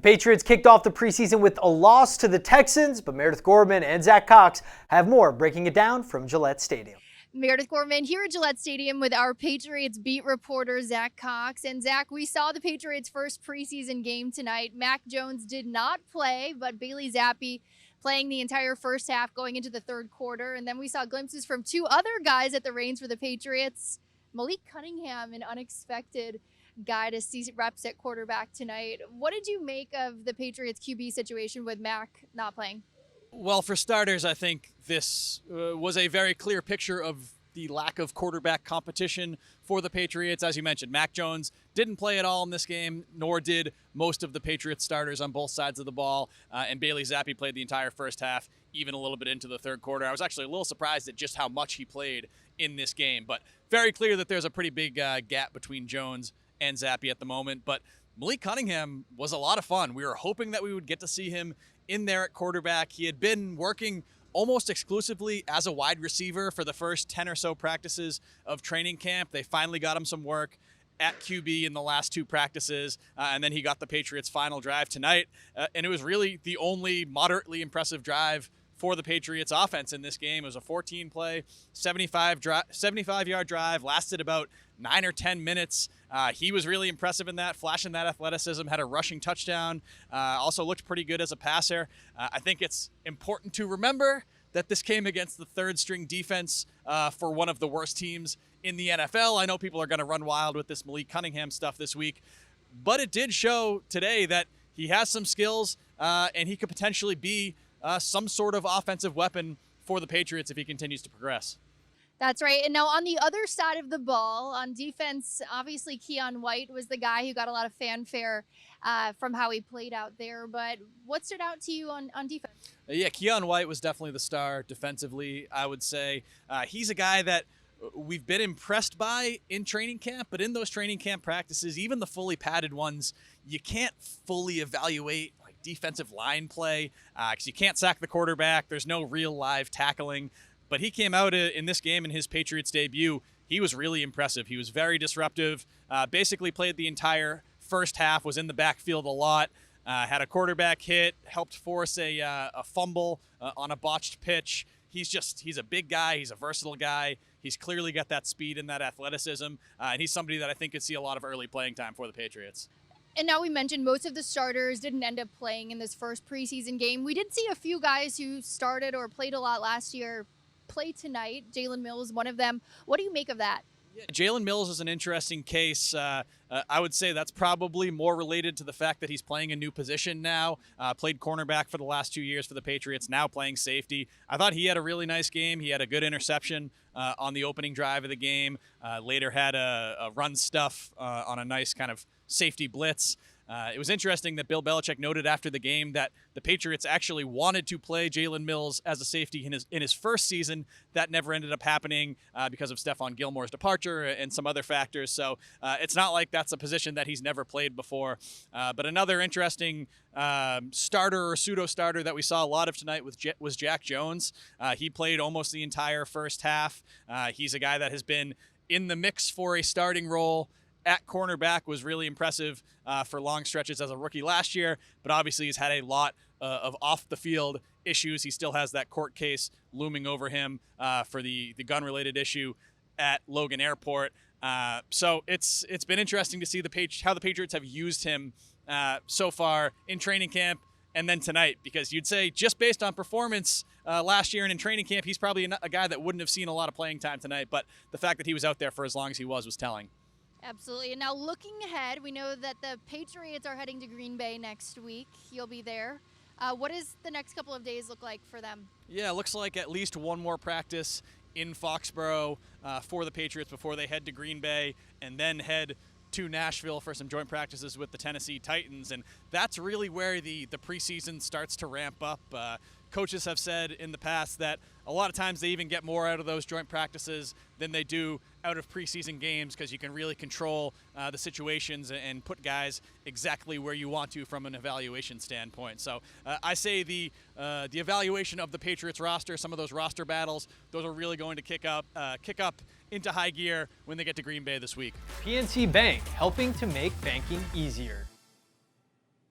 Patriots kicked off the preseason with a loss to the Texans, but Meredith Gorman and Zach Cox have more breaking it down from Gillette Stadium. Meredith Gorman here at Gillette Stadium with our Patriots beat reporter Zach Cox. And Zach, we saw the Patriots' first preseason game tonight. Mac Jones did not play, but Bailey Zappi playing the entire first half going into the third quarter. And then we saw glimpses from two other guys at the reins for the Patriots. Malik Cunningham, an unexpected guy to see reps at quarterback tonight. What did you make of the Patriots QB situation with Mac not playing? Well, for starters, I think this was a very clear picture of the lack of quarterback competition for the Patriots. As you mentioned, Mac Jones didn't play at all in this game, nor did most of the Patriots starters on both sides of the ball. And Bailey Zappi played the entire first half, even a little bit into the third quarter. I was actually a little surprised at just how much he played in this game, but very clear that there's a pretty big gap between Jones and Zappi at the moment. But Malik Cunningham was a lot of fun. We were hoping that we would get to see him in there at quarterback. He had been working almost exclusively as a wide receiver for the first 10 or so practices of training camp. They finally got him some work at QB in the last two practices, and then he got the Patriots' final drive tonight. And it was really the only moderately impressive drive for the Patriots offense in this game. It was a 14-play, 75-yard drive, lasted about 9 or 10 minutes. He was really impressive in that, flashing that athleticism, had a rushing touchdown, also looked pretty good as a passer. I think it's important to remember that this came against the third-string defense for one of the worst teams in the NFL. I know people are going to run wild with this Malik Cunningham stuff this week, but it did show today that he has some skills and he could potentially be some sort of offensive weapon for the Patriots if he continues to progress. That's right. And now on the other side of the ball, on defense, obviously Keion White was the guy who got a lot of fanfare from how he played out there. But what stood out to you on defense? Yeah, Keion White was definitely the star defensively, I would say. He's a guy that we've been impressed by in training camp, but in those training camp practices, even the fully padded ones, you can't fully evaluate defensive line play because you can't sack the quarterback. There's no real live tackling. But he came out in this game in his Patriots debut. He was really impressive. He was very disruptive, basically played the entire first half, was in the backfield a lot, had a quarterback hit, helped force a fumble on a botched pitch. He's a big guy. He's a versatile guy. He's clearly got that speed and that athleticism. And he's somebody that I think could see a lot of early playing time for the Patriots. And now we mentioned most of the starters didn't end up playing in this first preseason game. We did see a few guys who started or played a lot last year play tonight. Jalen Mills, one of them. What do you make of that? Yeah, Jalen Mills is an interesting case. I would say that's probably more related to the fact that he's playing a new position now. Played cornerback for the last 2 years for the Patriots, now playing safety. I thought he had a really nice game. He had a good interception on the opening drive of the game. Later had a run stuff on a nice kind of safety blitz. It was interesting that Bill Belichick noted after the game that the Patriots actually wanted to play Jalen Mills as a safety in his first season. That never ended up happening because of Stephon Gilmore's departure and some other factors. So it's not like that's a position that he's never played before. But another interesting starter or pseudo-starter that we saw a lot of tonight was Jack Jones. He played almost the entire first half. He's a guy that has been in the mix for a starting role at cornerback, was really impressive for long stretches as a rookie last year, but obviously he's had a lot of off-the-field issues. He still has that court case looming over him for the gun-related issue at Logan Airport. So it's been interesting to see how the Patriots have used him so far in training camp and then tonight, because you'd say just based on performance last year and in training camp, he's probably a guy that wouldn't have seen a lot of playing time tonight, but the fact that he was out there for as long as he was telling. Absolutely. And now looking ahead, we know that the Patriots are heading to Green Bay next week. You'll be there. What does the next couple of days look like for them? Yeah, it looks like at least one more practice in Foxborough for the Patriots before they head to Green Bay and then head to Nashville for some joint practices with the Tennessee Titans. And that's really where the preseason starts to ramp up. Coaches have said in the past that a lot of times they even get more out of those joint practices than they do out of preseason games, because you can really control the situations and put guys exactly where you want to from an evaluation standpoint. So I say the evaluation of the Patriots roster, some of those roster battles, those are really going to kick up into high gear when they get to Green Bay this week. PNC Bank, helping to make banking easier.